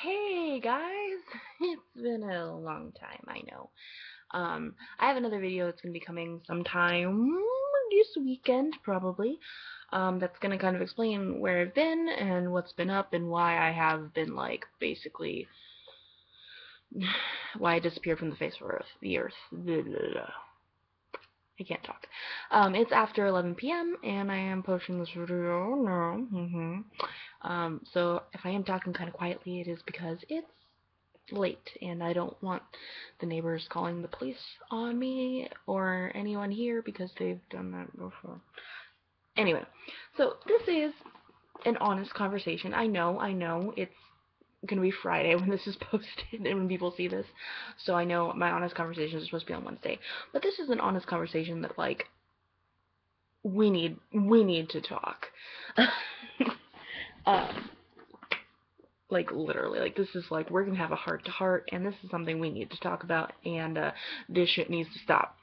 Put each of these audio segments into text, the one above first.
Hey guys, it's been a long time, I know. I have another video that's gonna be coming sometime this weekend, probably. That's gonna kind of explain where I've been and what's been up and why I have been like basically why I disappeared from the face of Earth, the Earth. Blah, blah, blah. I can't talk. It's after 11 p.m. and I am posting this video now. So if I am talking kind of quietly, it is because it's late and I don't want the neighbors calling the police on me or anyone here because they've done that before. Anyway, so this is an honest conversation. I know, it's gonna be Friday when this is posted and when people see this, so I know my honest conversations are supposed to be on Wednesday. But this is an honest conversation that like we need to talk. um, like literally, like this is like we're gonna have a heart to heart, and this is something we need to talk about, and this shit needs to stop.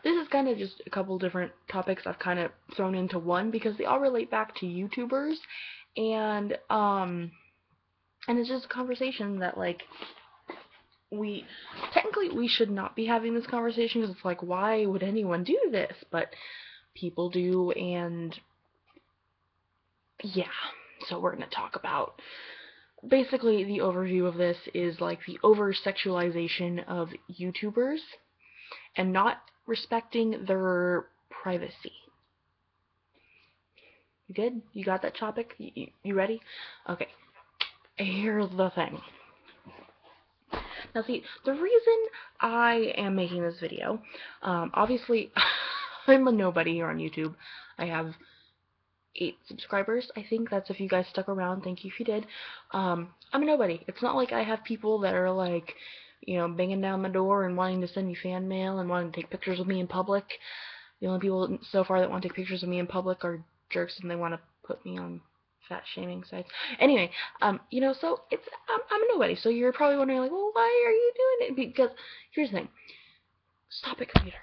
This is kind of just a couple different topics I've kind of thrown into one because they all relate back to YouTubers, and it's just a conversation that like we technically we should not be having this conversation because it's like why would anyone do this, but people do, and yeah. So we're gonna talk about basically the overview of this is like the over sexualization of YouTubers and not respecting their privacy. You good? You got that topic? You ready? Okay. Here's the thing. Now see, the reason I am making this video, obviously I'm a nobody here on YouTube. I have 8 subscribers. I think that's if you guys stuck around. Thank you if you did. I'm a nobody. It's not like I have people that are like, banging down my door and wanting to send me fan mail and wanting to take pictures of me in public. The only people so far that want to take pictures of me in public are jerks and they want to put me on fat shaming sites. Anyway, so I'm a nobody. So you're probably wondering like, well, why are you doing it? Because here's the thing. Stop it, computer.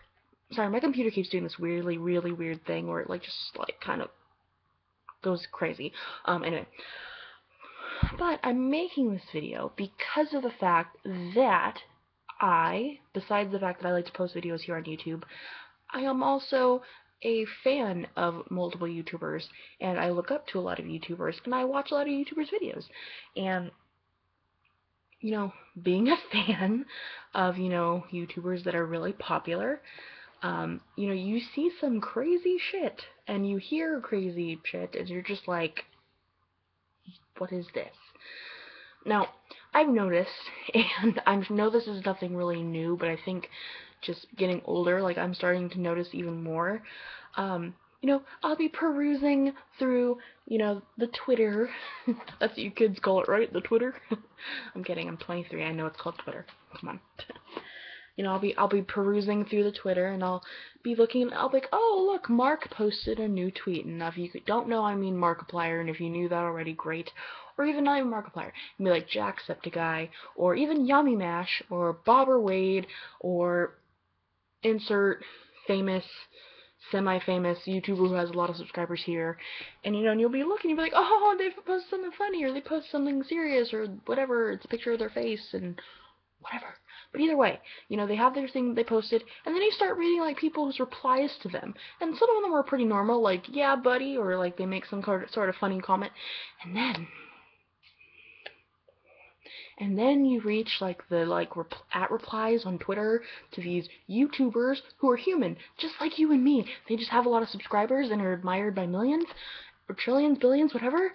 Sorry, my computer keeps doing this weirdly, really weird thing where it like just like kind of goes crazy. Anyway. But I'm making this video because of the fact that besides the fact that I like to post videos here on YouTube, I am also a fan of multiple YouTubers, and I look up to a lot of YouTubers, and I watch a lot of YouTubers' videos. And, being a fan of, YouTubers that are really popular, you see some crazy shit, and you hear crazy shit, and you're just like, what is this? Now, I've noticed, and I know this is nothing really new, but I think just getting older, like I'm starting to notice even more. I'll be perusing through, the Twitter. That's what you kids call it, right? The Twitter? I'm kidding, I'm 23, I know it's called Twitter. Come on. I'll be perusing through the Twitter and I'll be looking and I'll be like, oh look, Mark posted a new tweet. And now if you don't know, I mean Markiplier, and if you knew that already, great. Or even not even Markiplier. It'd be like Jacksepticeye, or even Yummy Mash, or Bobber Wade, or insert famous, semi-famous YouTuber who has a lot of subscribers here, and and you'll be looking, you'll be like, oh, they post something funny, or they post something serious, or whatever, it's a picture of their face, and whatever. But either way, they have their thing they posted, and then you start reading like people's replies to them, and some of them are pretty normal, like yeah, buddy, or like they make some sort of funny comment, and then you reach like the at replies on Twitter to these YouTubers who are human, just like you and me. They just have a lot of subscribers and are admired by millions or trillions, billions, whatever,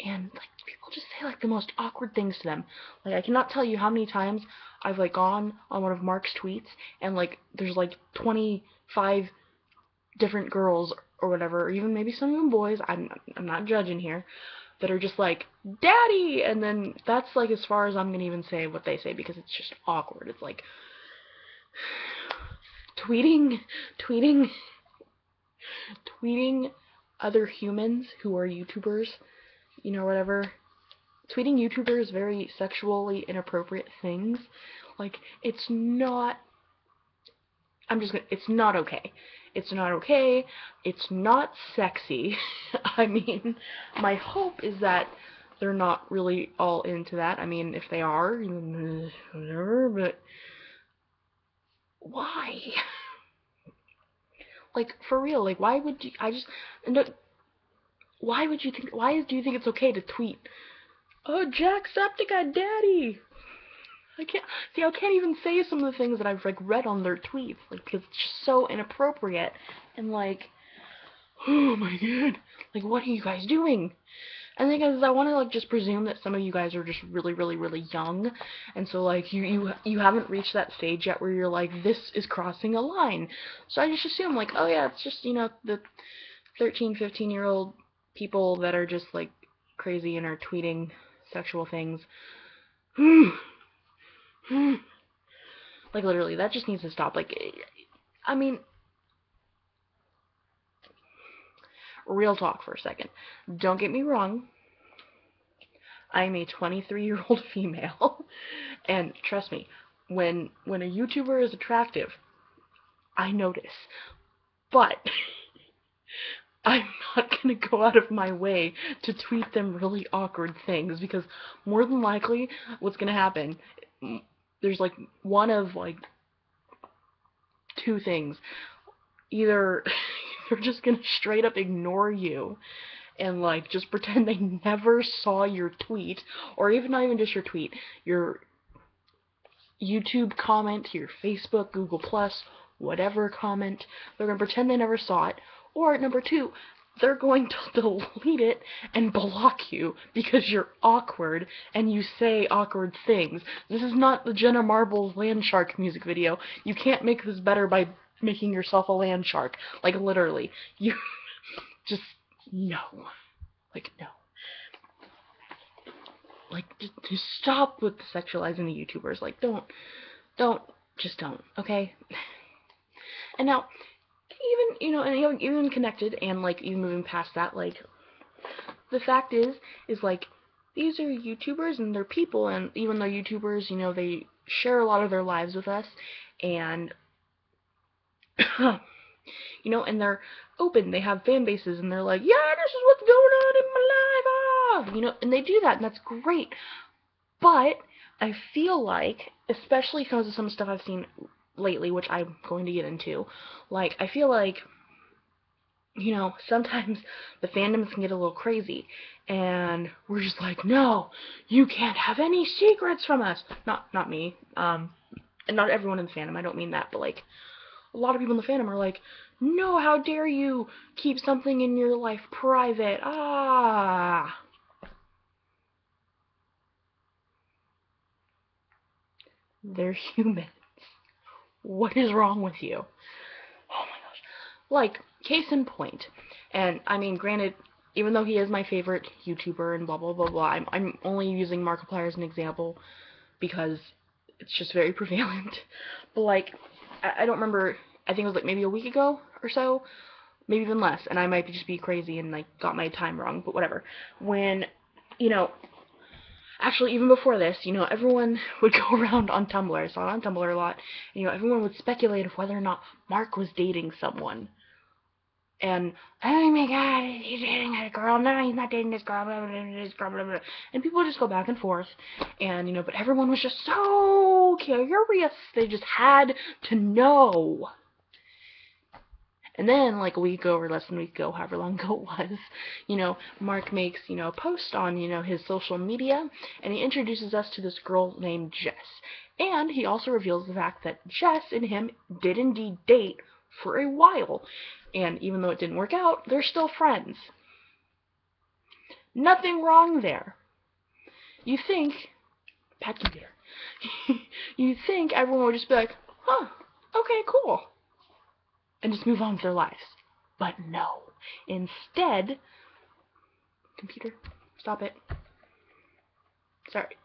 and like people just say like the most awkward things to them. Like I cannot tell you how many times I've like gone on one of Mark's tweets and like there's like 25 different girls or whatever, or even maybe some even boys. I'm not judging here, that are just like daddy, and then that's like as far as I'm gonna even say what they say because it's just awkward. It's like tweeting tweeting other humans who are YouTubers, whatever. Tweeting YouTubers very sexually inappropriate things. Like, it's not. It's not okay. It's not okay. It's not sexy. I mean, my hope is that they're not really all into that. I mean, if they are, whatever, but why? Like, for real, like, why would you, no, why would you think, why do you think it's okay to tweet, oh, Jacksepticeye daddy? I can't even say some of the things that I've, like, read on their tweets, like, because it's just so inappropriate, and, like, oh my god, like, what are you guys doing? And the thing is, I want to, like, just presume that some of you guys are just really, really, really young, and so, like, you haven't reached that stage yet where you're like, this is crossing a line. So I just assume, like, oh yeah, it's just, the 13, 15-year-old people that are just, like, crazy and are tweeting sexual things. Like, literally, that just needs to stop. Like, I mean, real talk for a second. Don't get me wrong. I'm a 23-year-old female, and trust me, when a YouTuber is attractive, I notice. But I'm not gonna go out of my way to tweet them really awkward things, because more than likely, what's gonna happen, there's like one of like two things. Either they're just gonna straight up ignore you and like just pretend they never saw your tweet, or even not even just your tweet, your YouTube comment, your Facebook, Google Plus, whatever comment. They're gonna pretend they never saw it. Or number two, they're going to delete it and block you because you're awkward and you say awkward things. This is not the Jenna Marbles land shark music video. You can't make this better by making yourself a land shark. Like, literally. You just, no. Like, no. Like, just stop with sexualizing the YouTubers. Like, don't, just don't, okay? And now, and even connected, and like even moving past that, like, the fact is like, these are YouTubers and they're people, and even though YouTubers, they share a lot of their lives with us, and and they're open, they have fan bases, and they're like, yeah, this is what's going on in my life, and they do that, and that's great. But I feel like, especially because of some stuff I've seen lately, which I'm going to get into, like, I feel like, sometimes the fandoms can get a little crazy, and we're just like, no, you can't have any secrets from us. Not me, and not everyone in the fandom, I don't mean that, but, like, a lot of people in the fandom are like, no, how dare you keep something in your life private, They're humans. What is wrong with you? Oh my gosh. Like, case in point, and I mean, granted, even though he is my favorite YouTuber and blah blah blah blah, I'm only using Markiplier as an example because it's just very prevalent. But like, I don't remember, I think it was like maybe a week ago or so, maybe even less, and I might just be crazy and like got my time wrong, but whatever. When, actually, even before this, everyone would go around on Tumblr. I saw it on Tumblr a lot. And, everyone would speculate of whether or not Mark was dating someone. And, oh my god, he's dating a girl. No, he's not dating this girl. Blah, blah, blah, this girl, blah, blah. And people would just go back and forth. And, but everyone was just so curious. They just had to know. And then, like a week ago or less than a week ago, however long ago it was, Mark makes, a post on, his social media, and he introduces us to this girl named Jess. And he also reveals the fact that Jess and him did indeed date for a while. And even though it didn't work out, they're still friends. Nothing wrong there. You think, bad computer, you think everyone would just be like, huh, okay, cool, and just move on with their lives. But no. Instead, computer, stop it. Sorry.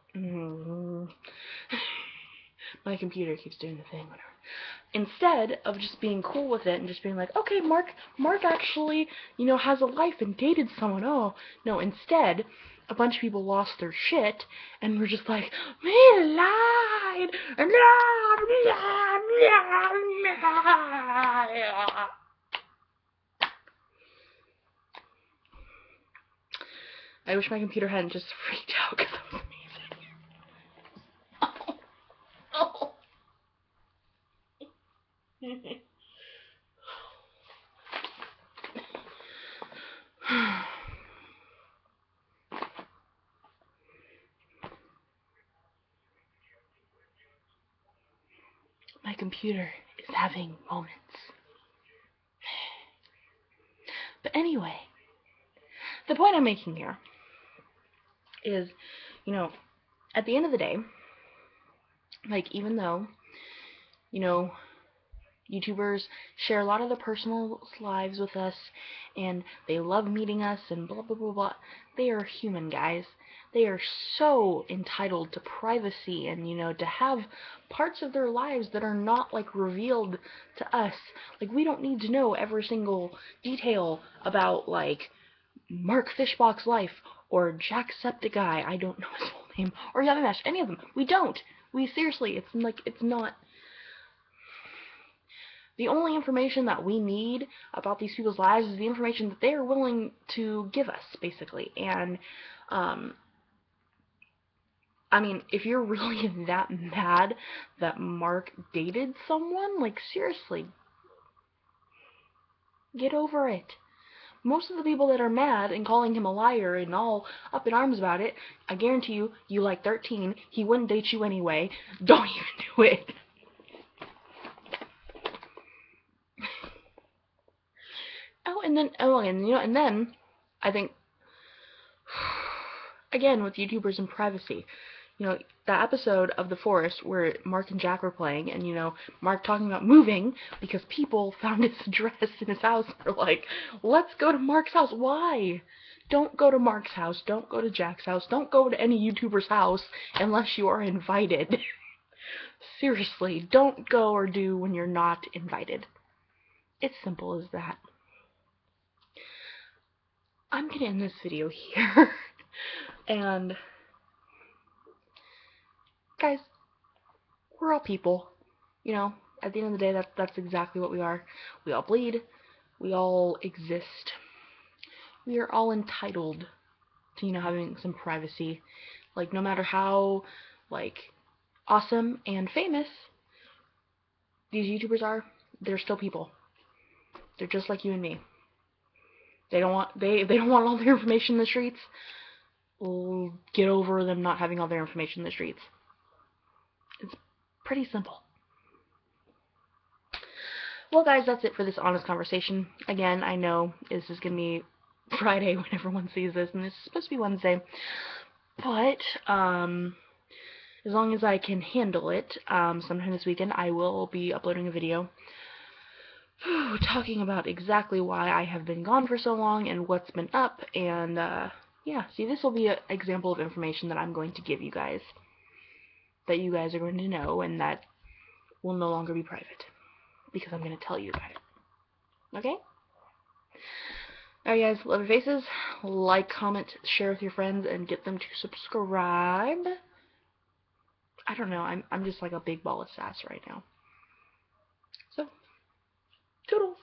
My computer keeps doing the thing, whatever. Instead of just being cool with it and just being like, okay, Mark actually, has a life and dated someone. Oh, no, instead, a bunch of people lost their shit and were just like, we lied. I wish my computer hadn't just freaked out because that was amazing. Oh. Oh. My computer is having moments. But anyway, the point I'm making here is, you know, at the end of the day, like, even though, you know, YouTubers share a lot of their personal lives with us, and they love meeting us, and blah, blah, blah, blah, they are human, guys. They are so entitled to privacy and, to have parts of their lives that are not, like, revealed to us. Like, we don't need to know every single detail about, like, Mark Fishbach's life, or Jacksepticeye, I don't know his full name, or Yummy any of them. We don't. We seriously, it's not. The only information that we need about these people's lives is the information that they are willing to give us, basically. And, I mean, if you're really that mad that Mark dated someone, like, seriously, get over it. Most of the people that are mad and calling him a liar and all up in arms about it, I guarantee you like 13, he wouldn't date you anyway. Don't even do it. And then I think, again, with YouTubers and privacy, that episode of The Forest where Mark and Jack were playing, and, Mark talking about moving because people found his address in his house. They're like, let's go to Mark's house. Why? Don't go to Mark's house. Don't go to Jack's house. Don't go to any YouTuber's house unless you are invited. Seriously, don't go or do when you're not invited. It's simple as that. I'm gonna end this video here. And, guys, we're all people. At the end of the day, that's exactly what we are. We all bleed. We all exist. We are all entitled to, having some privacy. Like, no matter how, like, awesome and famous these YouTubers are, they're still people. They're just like you and me. They don't want all their information in the streets. We'll get over them not having all their information in the streets. It's pretty simple. Well, guys, that's it for this honest conversation. Again, I know this is going to be Friday when everyone sees this, and this is supposed to be Wednesday. But, as long as I can handle it, sometime this weekend, I will be uploading a video talking about exactly why I have been gone for so long and what's been up, and, yeah, see, this will be an example of information that I'm going to give you guys, that you guys are going to know, and that will no longer be private, because I'm going to tell you about it. Okay? Alright, guys, love your faces. Like, comment, share with your friends, and get them to subscribe. I don't know, I'm just like a big ball of sass right now. So, toodles!